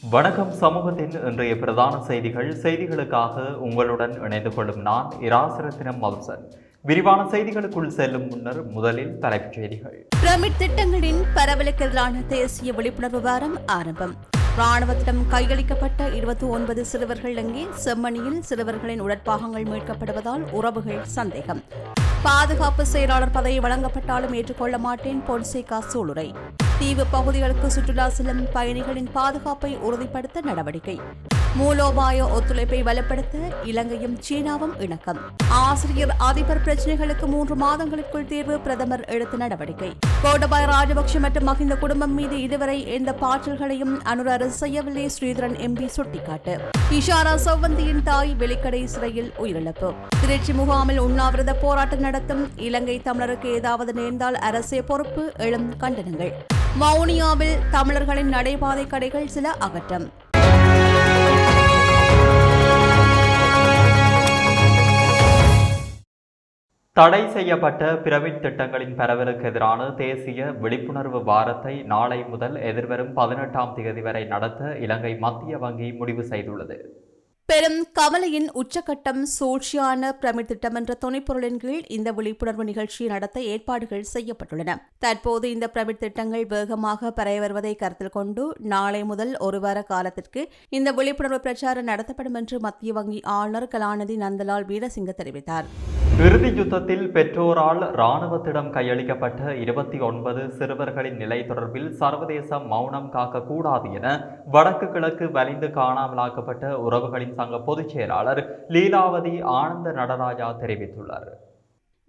வணக்கம். சமூகத்தின் இன்றைய பிரதான செய்திகளுக்காக உங்களுடன் இணைந்து கொள்ளும் நான் இராசரத்தினம் மவுசன். விரிவான செய்திகளுக்குள் செல்லும் முன்னர் முதலில் தலைப்புச் செய்திகள். பிரமிட் திட்டங்களின் பரவலுக்கு எதிரான தேசிய விழிப்புணர்வு வாரம் ஆரம்பம். ராணுவத்திடம் கையளிக்கப்பட்ட 29 சிறுவர்கள் அங்கே செம்மணியில் சிறுவர்களின் உடற்பாகங்கள் மீட்கப்படுவதால் உறவுகள் சந்தேகம். பாதுகாப்பு செயலாளர் பதவி வழங்கப்பட்டாலும் ஏற்றுக்கொள்ள மாட்டேன் பொன்சேகா சூளுரை. தீவு பகுதிகளுக்கு சுற்றுலா செல்லும் பயணிகளின் பாதுகாப்பை உறுதிப்படுத்த நடவடிக்கை. மூலோபாய ஒத்துழைப்பை வலுப்படுத்த இலங்கையும் சீனாவும் இணக்கம். ஆசிரியர் அதிபர் பிரச்சினைகளுக்கு 3 மாதங்களுக்குள் தீர்வு பிரதமர் எடுத்த நடவடிக்கை. கோட்டபாய ராஜபக்ஷ மற்றும் மஹிந்த குடும்பம் மீது இதுவரை எந்த பாற்றல்களையும் அனுர அரசு செய்யவில்லை. ஸ்ரீதரன் எம்பி சுட்டிக்காட்டு. இஷாரா சௌவந்தியின் தாய் வெளிக்கடை சிறையில் உயிரிழப்பு. திருச்சி முகாமில் உண்ணாவிரத போராட்டம் நடத்தும் இலங்கை தமிழருக்கு ஏதாவது நேர்ந்தால் அரசே பொறுப்பு எழும் கண்டனங்கள். வவுனியாவில் தமிழர்களின் நடைபாதை கடைகள் சில அகற்றம். தடை செய்யப்பட்ட பிரமிட் திட்டங்களின் பரவலுக்கு எதிரான தேசிய விழிப்புணர்வு வாரத்தை நாளை முதல் எதிர்வரும் 18ஆம் தேதி வரை நடத்த இலங்கை மத்திய வங்கி முடிவு செய்துள்ளது. பெரும் கவலையின் உச்சகட்டம் சூழ்ச்சியான பிரமிட் திட்டம் என்ற துணைப்பொருளின் கீழ் இந்த விழிப்புணர்வு நிகழ்ச்சியை நடத்த ஏற்பாடுகள் செய்யப்பட்டுள்ளன. தற்போது இந்த பிரமிட் திட்டங்கள் வேகமாக பரவி வருவதை கருத்தில் கொண்டு நாளை முதல் ஒரு வார காலத்திற்கு இந்த விழிப்புணர்வு பிரச்சாரம் நடத்தப்படும் என்று மத்திய வங்கி ஆளுநர் கலாநிதி நந்தலால் வீரசிங்க தெரிவித்தார். இறுதி யுத்தத்தில் பெற்றோரால் இராணுவத்திடம் கையளிக்கப்பட்ட 29 சிறுவர்களின் நிலை தொடர்பில் சர்வதேச மௌனம் காக்கக்கூடாது என வடக்கு கிழக்கு வலிந்து காணாமலாக்கப்பட்ட உறவுகளின் சங்க பொதுச் செயலாளர் லீலாவதி ஆனந்த நடராஜா தெரிவித்துள்ளார்.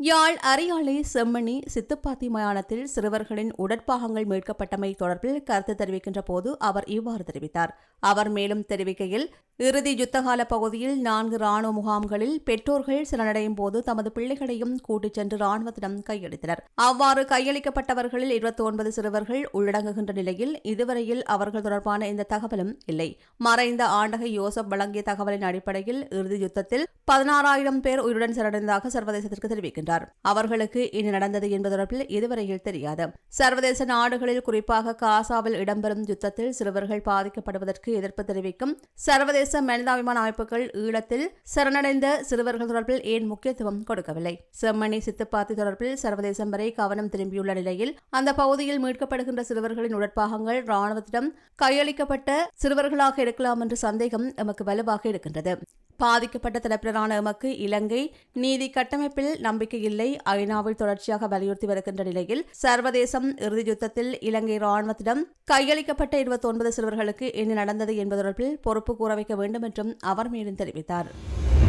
யாழ் அரியாலை செம்மணி சித்துப்பாத்தி மயானத்தில் சிறுவர்களின் உடற்பாகங்கள் மீட்கப்பட்டமை தொடர்பில் கருத்து தெரிவிக்கின்ற போது அவர் இவ்வாறு தெரிவித்தார். அவர் மேலும் தெரிவிக்கையில், இறுதி யுத்தகால பகுதியில் 4 ராணுவ முகாம்களில் பெற்றோர்கள் சரணடையும் போது தமது பிள்ளைகளையும் கூட்டிச் சென்று ராணுவத்திடம் கையளித்தனர். அவ்வாறு கையளிக்கப்பட்டவர்களில் 29 சிறுவர்கள் உள்ளடங்குகின்ற நிலையில் இதுவரையில் அவர்கள் தொடர்பான எந்த தகவலும் இல்லை. மறைந்த ஆண்டகை யோசப் வழங்கிய தகவலின் அடிப்படையில் இறுதி யுத்தத்தில் 16,000 பேர் உயிருடன் சரணடைந்ததாக சர்வதேசத்திற்கு தெரிவிக்கின்றனர். அவர்களுக்கு இனி நடந்தது என்பது தொடர்பில் இதுவரையில் தெரியாது. சர்வதேச நாடுகளில் குறிப்பாக காசாவில் இடம்பெறும் யுத்தத்தில் சிறுவர்கள் பாதிக்கப்படுவதற்கு எதிர்ப்பு தெரிவிக்கும் சர்வதேச மனிதாபிமான அமைப்புகள் ஈழத்தில் சரணடைந்த சிறுவர்கள் தொடர்பில் ஏன் முக்கியத்துவம் கொடுக்கவில்லை? செம்மணி சித்துப்பாத்தி தொடர்பில் சர்வதேசம் வரை கவனம் திரும்பியுள்ள நிலையில் அந்த பகுதியில் மீட்கப்படுகின்ற சிறுவர்களின் உடற்பாகங்கள் ராணுவத்திடம் கையளிக்கப்பட்ட சிறுவர்களாக இருக்கலாம் என்ற சந்தேகம் எமக்கு வலுவாக இருக்கின்றது. பாதிக்கப்பட்ட தரப்பினரான எமக்கு இலங்கை நீதி கட்டமைப்பில் நம்பிக்கை இல்லை. ஐநாவில் தொடர்ச்சியாக வலியுறுத்தி வருகின்ற நிலையில் சர்வதேசம் இறுதி யுத்தத்தில் இலங்கை ராணுவத்திடம் கையளிக்கப்பட்ட 29 சிறுவர்களுக்கு என்ன நடந்தது என்பது தொடர்பில் பொறுப்பு கூற வைக்க வேண்டும் என்றும் அவர் மேலும் தெரிவித்தார்.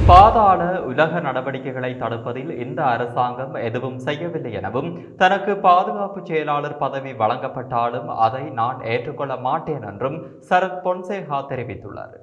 பாதாள உலக நடவடிக்கைகளை தடுப்பதில் இந்த அரசாங்கம் எதுவும் செய்யவில்லை எனவும் தனக்கு பாதுகாப்பு செயலாளர் பதவி வழங்கப்பட்டாலும் அதை நான் ஏற்றுக்கொள்ள மாட்டேன் என்றும் சரத் பொன்சேகா தெரிவித்துள்ளார்.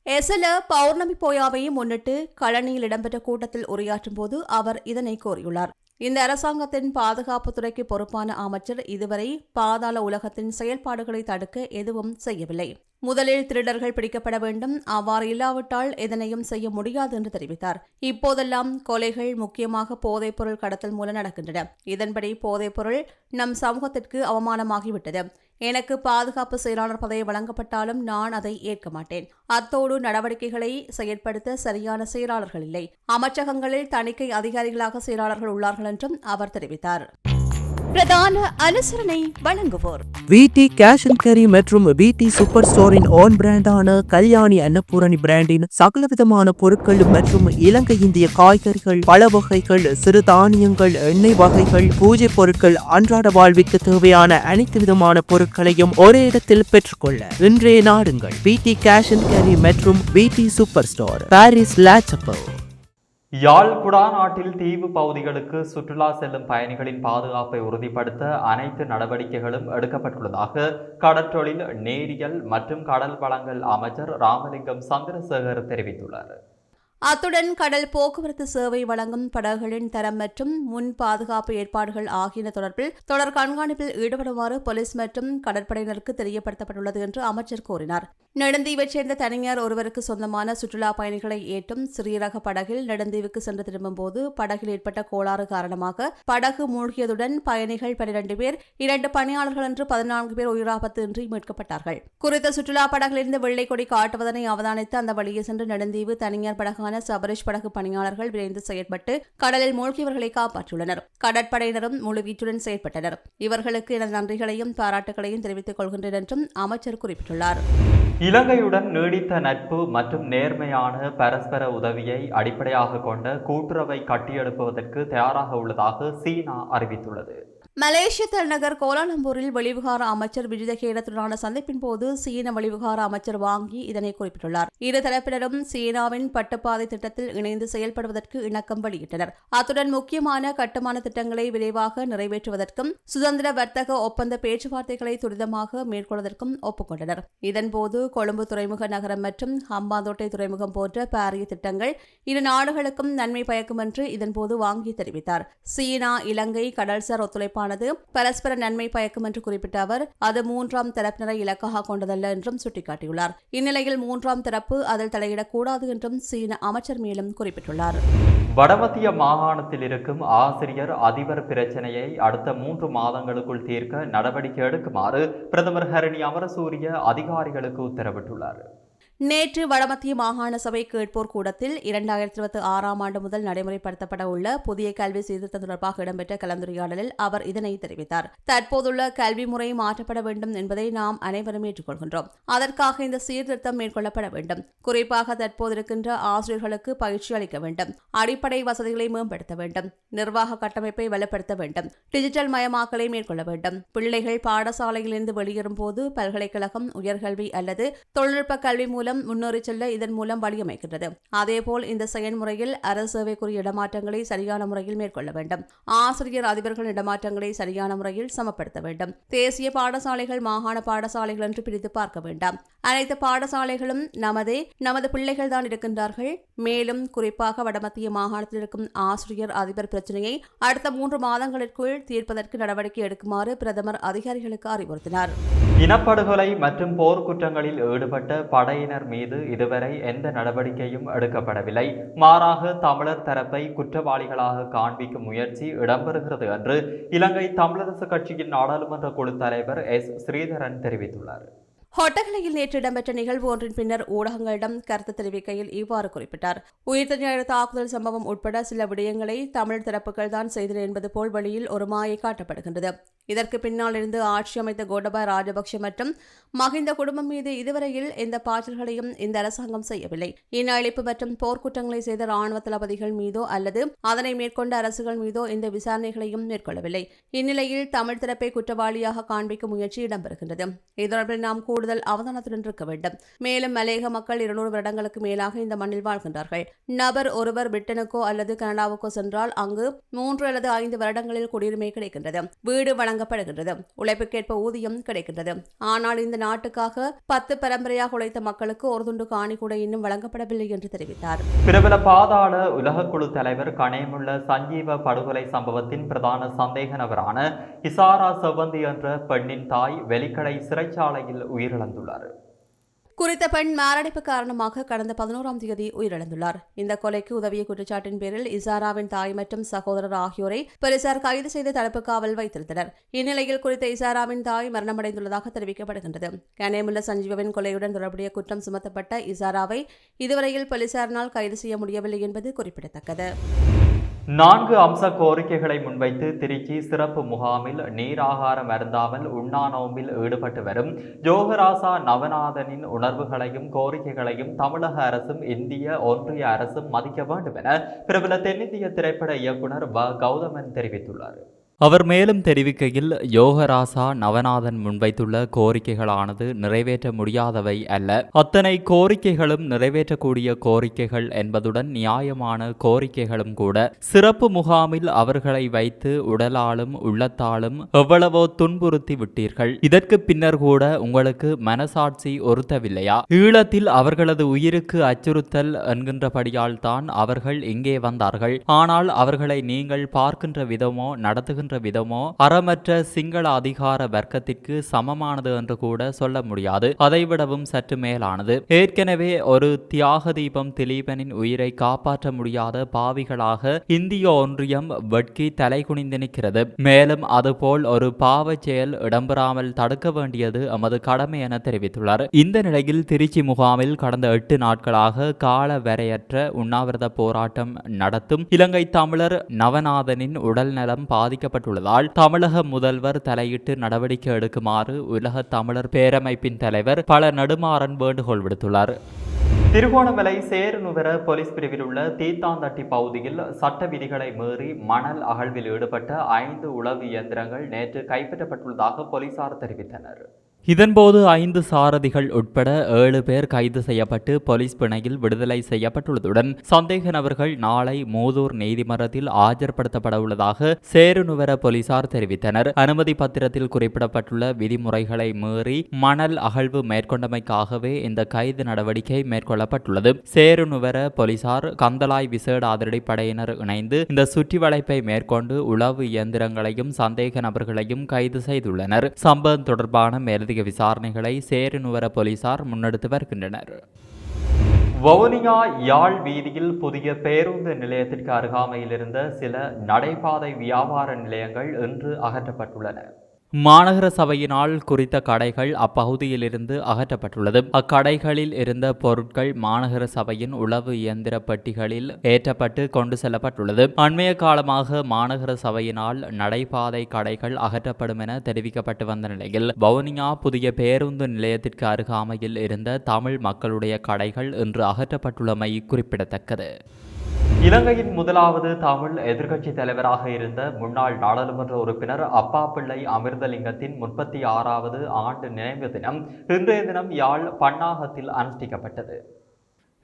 எசல பௌர்ணமி போயாவை முன்னிட்டு கழனியில் இடம்பெற்ற கூட்டத்தில் உரையாற்றும் போது அவர் இதனை கோரியுள்ளார். இந்த அரசாங்கத்தின் பாதுகாப்புத்துறைக்கு பொறுப்பான அமைச்சர் இதுவரை பாதாள உலகத்தின் செயல்பாடுகளை தடுக்க எதுவும் செய்யவில்லை. முதலில் திருடர்கள் பிடிக்கப்பட வேண்டும், அவ்வாறு இல்லாவிட்டால் எதனையும் செய்ய முடியாது என்று தெரிவித்தார். இப்போதெல்லாம் கொலைகள் முக்கியமாக போதைப்பொருள் கடத்தல் மூலம் நடக்கின்றன. இதன்படி போதைப்பொருள் நம் சமூகத்திற்கு அவமானமாகிவிட்டது. எனக்கு பாதுகாப்பு செயலாளர் பதவி வழங்கப்பட்டாலும் நான் அதை ஏற்க மாட்டேன். அத்தோடு நடவடிக்கைகளை செயற்படுத்த சரியான செயலாளர்கள் இல்லை. அமைச்சகங்களில் தணிக்கை அதிகாரிகளாக செயலாளர்கள் உள்ளார்கள் என்றும் அவர் தெரிவித்தார். பிரதான அனுசரணை வழங்குவோர் VT கேஷ் அண்ட் கேரி மற்றும் VT சூப்பர் ஸ்டோரின் ஓன் பிராண்டான கல்யாணி அன்னபூரணி பிராண்டின் சகலவிதமான பொருட்கள் மற்றும் இலங்கை இந்திய காய்கறிகள், பழ வகைகள், சிறு தானியங்கள், எண்ணெய் வகைகள், பூஜை பொருட்கள், அன்றாட வாழ்விற்கு தேவையான அனைத்து விதமான பொருட்களையும் ஒரே இடத்தில் பெற்றுக்கொள்ள இன்றைய நாடுங்கள். VT கேஷ் அண்ட் கேரி மற்றும் VT super store, Paris La Chapelle. Yarl குடாநாட்டில் தீவு பகுதிகளுக்கு சுற்றுலா செல்லும் பயணிகளின் பாதுகாப்பை உறுதிப்படுத்த அனைத்து நடவடிக்கைகளும் எடுக்கப்பட்டுள்ளதாக கடற்றொழில், நேரியல் மற்றும் கடல் வளங்கள் அமைச்சர் ராமலிங்கம் சந்திரசேகர் தெரிவித்துள்ளார். அத்துடன் கடல் போக்குவரத்து சேவை வழங்கும் படகுகளின் தரம் மற்றும் முன் பாதுகாப்பு ஏற்பாடுகள் ஆகியன தொடர்பில் தொடர் கண்காணிப்பில் ஈடுபடுமாறு போலீஸ் மற்றும் கடற்படையினருக்கு தெரியப்படுத்தப்பட்டுள்ளது என்று அமைச்சர் கூறினார். நெடுந்தீவைச் சேர்ந்த தனியார் ஒருவருக்கு சொந்தமான சுற்றுலா பயணிகளை ஏற்றும் சிறிய ரக படகில் நெடுந்தீவுக்கு சென்று திரும்பும்போது படகில் ஏற்பட்ட கோளாறு காரணமாக படகு மூழ்கியதுடன் பயணிகள் 12 பேர் 2 பணியாளர்கள் என்று 14 பேர் உயிராபத்து இன்றி மீட்கப்பட்டார்கள். குறித்த சுற்றுலா படகிலிருந்து வெள்ளை கொடி காட்டுவதனை அவதானித்து அந்த வழியே சென்று நெடுந்தீவு தனியார் படகான சபரிஷ் படகு பணியாளர்கள் விரைந்து செயற்பட்டு கடலில் மூழ்கியவர்களை காப்பாற்றியுள்ளனர். கடற்படையினரும் முழுவீச்சுடன் செயற்பட்டனர். இவர்களுக்கு எனது நன்றிகளையும் பாராட்டுகளையும் தெரிவித்துக் கொள்கின்றேன் என்றும் அமைச்சர் குறிப்பிட்டுள்ளார். இலங்கையுடன் நீடித்த நட்பு மற்றும் நேர்மையான பரஸ்பர உதவியை அடிப்படையாக கொண்ட கூட்டுறவை கட்டியெழுப்புவதற்கு தயாராக உள்ளதாக சீனா அறிவித்துள்ளது. மலேசிய தலைநகர் கோலாலம்பூரில் வெளிவிவகார அமைச்சர் விஜிதகேரத்துடனான சந்திப்பின் போது சீன வெளிவிவகார அமைச்சர் வாங்கி இதனை குறிப்பிட்டுள்ளார். இரு தரப்பினரும் சீனாவின் பட்டுப்பாதை திட்டத்தில் இணைந்து செயல்படுவதற்கு இணக்கம் வெளியிட்டனர். அத்துடன் முக்கியமான கட்டுமான திட்டங்களை விரைவாக நிறைவேற்றுவதற்கும் சுதந்திர வர்த்தக ஒப்பந்த பேச்சுவார்த்தைகளை துரிதமாக மேற்கொள்வதற்கும் ஒப்புக்கொண்டனர். இதன்போது கொழும்பு துறைமுக நகரம் மற்றும் ஹம்பாந்தோட்டை துறைமுகம் போன்ற பாரிய திட்டங்கள் இரு நாடுகளுக்கும் நன்மை பயக்கும் என்று இதன்போது வாங்கி தெரிவித்தார். சீனா இலங்கை கடல்சார் ஒத்துழைப்பான பரஸ்பர நன்மை பயக்கும் என்று குறிப்பிட்ட அவர் அது 3ஆம் தரப்பினரை இலக்காக கொண்டதல்ல என்றும் சுட்டிக்காட்டியுள்ளார். இந்நிலையில் 3ஆம் தரப்பு அதில் தலையிடக்கூடாது என்றும் சீன அமைச்சர் மேலும் குறிப்பிட்டுள்ளார். வடமத்திய மாகாணத்தில் இருக்கும் ஆசிரியர் அதிபர் பிரச்சினையை அடுத்த 3 மாதங்களுக்குள் தீர்க்க நடவடிக்கை எடுக்குமாறு பிரதமர் ஹரணி அமரசூரிய அதிகாரிகளுக்கு உத்தரவிட்டுள்ளார். நேற்று வடமத்திய மாகாண சபை கேட்போர் கூடத்தில் 2026ஆம் ஆண்டு முதல் நடைமுறைப்படுத்தப்பட உள்ள புதிய கல்வி சீர்திருத்தம் தொடர்பாக இடம்பெற்ற கலந்துரையாடலில் அவர் இதனை தெரிவித்தார். தற்போதுள்ள கல்வி முறை மாற்றப்பட வேண்டும் என்பதை நாம் அனைவரும் ஏற்றுக்கொள்கின்றோம். அதற்காக இந்த சீர்திருத்தம் மேற்கொள்ளப்பட வேண்டும். குறிப்பாக தற்போது இருக்கின்ற ஆசிரியர்களுக்கு பயிற்சி அளிக்க வேண்டும். அடிப்படை வசதிகளை மேம்படுத்த வேண்டும். நிர்வாக கட்டமைப்பை வலுப்படுத்த வேண்டும். டிஜிட்டல் மயமாக்கலை மேற்கொள்ள வேண்டும். பிள்ளைகள் பாடசாலையிலிருந்து வெளியேறும் போது பல்கலைக்கழகம், உயர்கல்வி அல்லது தொழில்நுட்ப கல்வி மூலம் முன்னேறி செல்ல இதன் மூலம் வழியமைக்கின்றது. அதேபோல் இந்த செயல்முறையில் அரசு சேவைக்குரிய இடமாற்றங்களை சரியான முறையில் மேற்கொள்ள வேண்டும். ஆசிரியர் அதிபர்கள் இடமாற்றங்களை சரியான முறையில் சமப்படுத்த வேண்டும். தேசிய பாடசாலைகள் மாகாண பாடசாலைகள் என்று பிரித்து பார்க்க வேண்டாம். அனைத்து பாடசாலைகளும் நமது பிள்ளைகள் தான் இருக்கின்றார்கள். மேலும் குறிப்பாக வடமத்திய மாகாணத்தில் இருக்கும் ஆசிரியர் அதிபர் பிரச்சினையை அடுத்த 3 மாதங்களுக்குள் தீர்ப்பதற்கு நடவடிக்கை எடுக்குமாறு பிரதமர் அதிகாரிகளுக்கு அறிவுறுத்தினார். இனப்படுகொலை மற்றும் போர்க்குற்றங்களில் ஈடுபட்ட படையினர் மீது இதுவரை எந்த நடவடிக்கையும் எடுக்கப்படவில்லை. மாறாக தமிழர் தரப்பை குற்றவாளிகளாக காண்பிக்கும் முயற்சி இடம்பெறுகிறது என்று இலங்கை தமிழரசு கட்சியின் நாடாளுமன்ற குழு தலைவர் எஸ். ஸ்ரீதரன் தெரிவித்துள்ளார். ஹொட்டகலையில் நேற்று இடம்பெற்ற நிகழ்வு ஒன்றின் பின்னர் ஊடகங்களிடம் கருத்து தெரிவிக்கையில் இவ்வாறு குறிப்பிட்டார். உயிர்த்த தாக்குதல் சம்பவம் உட்பட சில விடயங்களை தமிழ் தரப்புகள் தான் செய்தன என்பது போல் வெளியில் ஒரு மாயை காட்டப்படுகின்றது. இதற்கு பின்னால் இருந்து ஆட்சி அமைத்த கோட்டபாய ராஜபக்ஷ மற்றும் மஹிந்த குடும்பம் மீது இதுவரையில் எந்த பாய்ச்சல்களையும் இந்த அரசாங்கம் செய்யவில்லை. இன அழிப்பு மற்றும் போர்க்குற்றங்களை செய்த ராணுவ தளபதிகள் மீதோ அல்லது அதனை மேற்கொண்ட அரசுகள் மீதோ இந்த விசாரணைகளையும் மேற்கொள்ளவில்லை. இந்நிலையில் தமிழ் தரப்பை குற்றவாளியாக காண்பிக்கும் முயற்சி இடம்பெறுகின்றது. இதனால் நாம் கூடுதல் அவதானத்துடன் இருக்க வேண்டும். மேலும் மலையக மக்கள் 200 வருடங்களுக்கு மேலாக இந்த மண்ணில் வாழ்கின்றார்கள். நபர் ஒருவர் பிரிட்டனுக்கோ அல்லது கனடாவுக்கோ சென்றால் அங்கு 3 அல்லது 5 வருடங்களில் குடியுரிமை கிடைக்கின்றது. வீடு வழங்கப்படுகின்றது. உழைப்புக்கேற்ப ஊதியம் கிடைக்கின்றது. ஆனால் இந்த நாட்டுக்காக 10 பரம்பரையாக உழைத்த மக்களுக்கு ஒரு துண்டு காணி கூட இன்னும் வழங்கப்படவில்லை என்று தெரிவித்தார். பிரபல பாதாள உலகக்குழு தலைவர் கனேமுள்ள சஞ்சீவ படுகொலை சம்பவத்தின் பிரதான சந்தேக நபரான இசாரா செவந்தி என்ற பெண்ணின் தாய் வெலிக்கடை சிறைச்சாலையில் உயிரிழந்துள்ளார். குறித்த பெண் மாரடைப்பு காரணமாக கடந்த 11ஆம் தேதி உயிரிழந்துள்ளார். இந்த கொலைக்கு உதவிய குற்றச்சாட்டின் பேரில் இசாராவின் தாய் மற்றும் சகோதரர் ஆகியோரை போலீசார் கைது செய்து தடுப்பு காவல் வைத்திருந்தனர். இந்நிலையில் குறித்த இசாராவின் தாய் மரணமடைந்துள்ளதாக தெரிவிக்கப்படுகின்றது. கனேமுல்ல சஞ்சீவவின் கொலையுடன் தொடர்புடைய குற்றம் சுமத்தப்பட்ட இசாராவை இதுவரையில் போலீசாரினால் கைது செய்ய முடியவில்லை என்பது குறிப்பிடத்தக்கது. 4 அம்ச கோரிக்கைகளை முன்வைத்து திருச்சி சிறப்பு முகாமில் நீராகாரம் அருந்தாமல் உண்ணா நோம்பில் ஈடுபட்டு வரும் யோகராசா நவநாதனின் உணர்வுகளையும் கோரிக்கைகளையும் தமிழக அரசும் இந்திய ஒன்றிய அரசும் மதிக்க வேண்டும் என பிரபல தென்னிந்திய திரைப்பட இயக்குனர் வ. கௌதமன் தெரிவித்துள்ளார். அவர் மேலும் தெரிவிக்கையில், யோகராசா நவநாதன் முன்வைத்துள்ள கோரிக்கைகளானது நிறைவேற்ற முடியாதவை அல்ல. அத்தனை கோரிக்கைகளும் நிறைவேற்றக்கூடிய கோரிக்கைகள் என்பதுடன் நியாயமான கோரிக்கைகளும் கூட. சிறப்பு முகாமில் அவர்களை வைத்து உடலாலும் உள்ளத்தாலும் எவ்வளவோ துன்புறுத்தி விட்டீர்கள். இதற்கு பின்னர் கூட உங்களுக்கு மனசாட்சி ஒருத்தவில்லையா? ஈழத்தில் அவர்களது உயிருக்கு அச்சுறுத்தல் என்கின்றபடியால் தான் அவர்கள் இங்கே வந்தார்கள். ஆனால் அவர்களை நீங்கள் பார்க்கின்ற விதமோ நடத்துகின்ற நடக்கின்ற விதமோ அறமற்ற சிங்கள அதிகார வர்க்கத்திற்கு சமமானது என்று கூட சொல்ல முடியாது, அதைவிடவும் சற்று மேலானது. ஏற்கனவே ஒரு தியாக தீபம் திலீபனின் உயிரை காப்பாற்ற முடியாத பாவிகளாக இந்திய ஒன்றியம் வெட்கி தலைகுனிந்து நிற்கிறது. மேலும் அதுபோல் ஒரு பாவச் செயல் இடம்பெறாமல் தடுக்க வேண்டியது எமது கடமை என தெரிவித்துள்ளார். இந்த நிலையில் திருச்சி முகாமில் கடந்த 8 நாட்களாக கால வரையற்ற உண்ணாவிரத போராட்டம் நடத்தும் இலங்கை தமிழர் நவநாதனின் உடல் நலம் பாதிக்கப்பட்டுள்ளதால் தமிழக முதல்வர் தலையிட்டு நடவடிக்கை எடுக்குமாறு உலக தமிழர் பேரமைப்பின் தலைவர் பல நெடுமாறன் வேண்டுகோள் விடுத்துள்ளார். திருகோணமலை சேருநுவர போலீஸ் பிரிவில் உள்ள தீத்தாந்தட்டி பகுதியில் சட்ட விதிகளை மீறி மணல் அகழ்வில் ஈடுபட்ட 5 உளவு இயந்திரங்கள் நேற்று கைப்பற்றப்பட்டுள்ளதாக போலீசார் தெரிவித்தனர். இதன்போது 5 சாரதிகள் உட்பட 7 பேர் கைது செய்யப்பட்டு போலீஸ் பிணையில் விடுதலை செய்யப்பட்டுள்ளதுடன் சந்தேக நபர்கள் நாளை மூதூர் நீதிமன்றத்தில் ஆஜர்படுத்தப்பட உள்ளதாக சேருநுவர போலீசார் தெரிவித்தனர். அனுமதி பத்திரத்தில் குறிப்பிடப்பட்டுள்ள விதிமுறைகளை மீறி மணல் அகழ்வு மேற்கொண்டமைக்காகவே இந்த கைது நடவடிக்கை மேற்கொள்ளப்பட்டுள்ளது. சேருநுவர போலீசார் கந்தளாய் விசேட அதிரடிப்படையினர் இணைந்து இந்த சுற்றி வளைப்பை மேற்கொண்டு உளவு இயந்திரங்களையும் சந்தேக நபர்களையும் கைது செய்துள்ளனர். சம்பவம் தொடர்பான மேலதிக விசாரணைகளை சேருநுவர போலீசார் முன்னெடுத்து வருகின்றனர். வவுனியா யாழ் வீதியில் புதிய பேருந்து நிலையத்திற்கு அருகாமையில் இருந்த சில நடைபாதை வியாபார நிலையங்கள் இன்று அகற்றப்பட்டுள்ளன. மாநகர சபையினால் குறித்த கடைகள் அப்பகுதியிலிருந்து அகற்றப்பட்டுள்ளது. அக்கடைகளில் இருந்த பொருட்கள் மாநகர சபையின் உளவு இயந்திர பெட்டிகளில் ஏற்றப்பட்டு கொண்டு செல்லப்பட்டுள்ளது. அண்மைய காலமாக மாநகர சபையினால் நடைபாதை கடைகள் அகற்றப்படும் என தெரிவிக்கப்பட்டு வந்த நிலையில் வவுனியா புதிய பேருந்து நிலையத்திற்கு அருகாமையில் இருந்த தமிழ் மக்களுடைய கடைகள் இன்று அகற்றப்பட்டுள்ளமை குறிப்பிடத்தக்கது. இலங்கையின் முதலாவது தமிழ் எதிர்க்கட்சி தலைவராக இருந்த முன்னாள் நாடாளுமன்ற உறுப்பினர் அப்பாப்பிள்ளை அமிர்தலிங்கத்தின் 36வது ஆண்டு நினைவு தினம் இன்றைய தினம் யாழ் பன்னாகத்தில் அனுஷ்டிக்கப்பட்டது.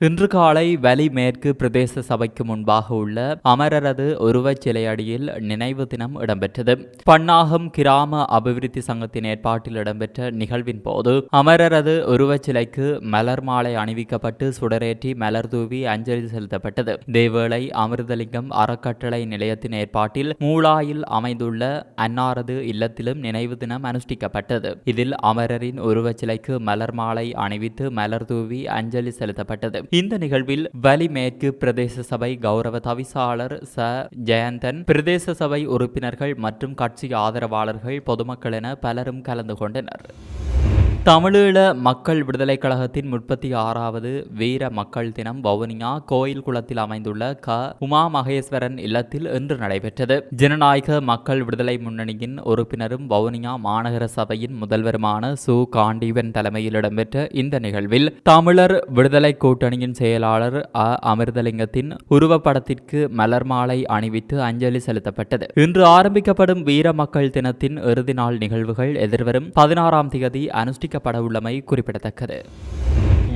இன்று காலை வலி மேற்கு பிரதேச சபைக்கு முன்பாக உள்ள அமரரது உருவச் சிலையடியில் நினைவு தினம் இடம்பெற்றது. பன்னாகம் கிராம அபிவிருத்தி சங்கத்தின் ஏற்பாட்டில் இடம்பெற்ற நிகழ்வின் போது அமரரது உருவச் சிலைக்கு மலர் மாலை அணிவிக்கப்பட்டு சுடரேற்றி மலர் தூவி அஞ்சலி செலுத்தப்பட்டது. இதேவேளை அமிர்தலிங்கம் அறக்கட்டளை நிலையத்தின் ஏற்பாட்டில் மூளாயில் அமைந்துள்ள அன்னாரது இல்லத்திலும் நினைவு தினம் அனுஷ்டிக்கப்பட்டது. இதில் அமரரின் உருவச் சிலைக்கு மலர் மாலை அணிவித்து மலர் தூவி அஞ்சலி செலுத்தப்பட்டது. இந்த நிகழ்வில் வலி மேற்கு பிரதேச சபை கௌரவ தவிசாளர் ச ஜெயந்தன், பிரதேச சபை உறுப்பினர்கள் மற்றும் கட்சி ஆதரவாளர்கள், பொதுமக்கள் என பலரும் கலந்து கொண்டனர். தமிழீழ மக்கள் விடுதலை கழகத்தின் 36வது வீர மக்கள் தினம் வவுனியா கோயில் குளத்தில் அமைந்துள்ள க உமா மகேஸ்வரன் இல்லத்தில் இன்று நடைபெற்றது. ஜனநாயக மக்கள் விடுதலை முன்னணியின் உறுப்பினரும் வவுனியா மாநகர சபையின் முதல்வருமான சு காண்டீவன் தலைமையில் இடம்பெற்ற இந்த நிகழ்வில் தமிழர் விடுதலை கூட்டணியின் செயலாளர் அ அமிர்தலிங்கத்தின் உருவப்படத்திற்கு மலர் மாலை அணிவித்து அஞ்சலி செலுத்தப்பட்டது. இன்று ஆரம்பிக்கப்படும் வீர மக்கள் தினத்தின் இறுதி நாள் நிகழ்வுகள் எதிர்வரும் 16ஆம் தேதி அனுஷ்டிக்கப்பட உள்ளமை குறிப்பிடத்தக்கது.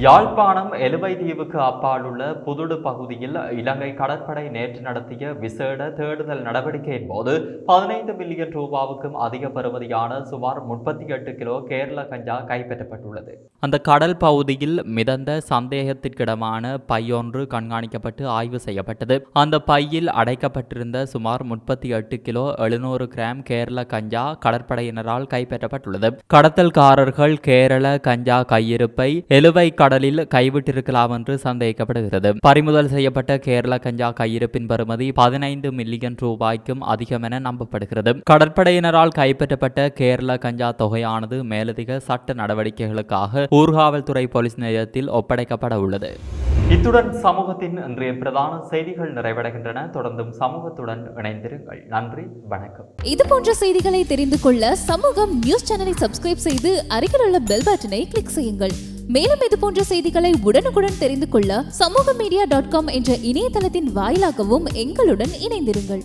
யாழ்ப்பாணம் எலுவை தீவுக்கு அப்பால் உள்ள புதுடு பகுதியில் இலங்கை கடற்படை நேற்று நடத்திய விசேட தேடுதல் நடவடிக்கையின் போது 15 மில்லியன் ரூபாவுக்கும் அதிக பெறுமதியான சுமார் 38 கிலோ கேரள கஞ்சா கைப்பற்றப்பட்டுள்ளது. அந்த கடல் பகுதியில் மிதந்த சந்தேகத்திற்கிடமான பையொன்று கண்காணிக்கப்பட்டு ஆய்வு செய்யப்பட்டது. அந்த பையில் அடைக்கப்பட்டிருந்த சுமார் 38 கிலோ 700 கிராம் கேரள கஞ்சா கடற்படையினரால் கைப்பற்றப்பட்டுள்ளது. கடத்தல்காரர்கள் கேரள கஞ்சா கையிருப்பை எலுவை கடலில் கைவிட்டிருக்கலாம் என்று சந்தேகிக்கப்படுகிறது. பறிமுதல் செய்யப்பட்ட கேரள கஞ்சா கையிருப்பின் பெறுமதி 15 மில்லியன் ரூபாய்க்கும் அதிகம் என நம்பப்படுகிறது. கடற்படையினரால் கைப்பற்றப்பட்ட கேரள கஞ்சா தொகையானது மேலதிக சட்ட நடவடிக்கைகளுக்காக ஊர்காவல்துறை போலீஸ் நிலையத்தில் ஒப்படைக்கப்பட உள்ளது. இத்துடன் சமூகத்தின் இன்றைய பிரதான செய்திகள் நிறைவடைகின்றன. தொடர்ந்தும் சமூகத்துடன் இணைந்திருங்கள். நன்றி, வணக்கம். இது போன்ற செய்திகளை தெரிந்து கொள்ள சமூகம் நியூஸ் சேனலை சப்ஸ்கிரைப் செய்து அருகில் உள்ள பெல் பட்டனை கிளிக் செய்யுங்கள். மேலும் இது போன்ற செய்திகளை உடனுக்குடன் தெரிந்து கொள்ள சமூகமீடியா.com என்ற இணையதளத்தின் வாயிலாகவும் எங்களுடன் இணைந்திருங்கள்.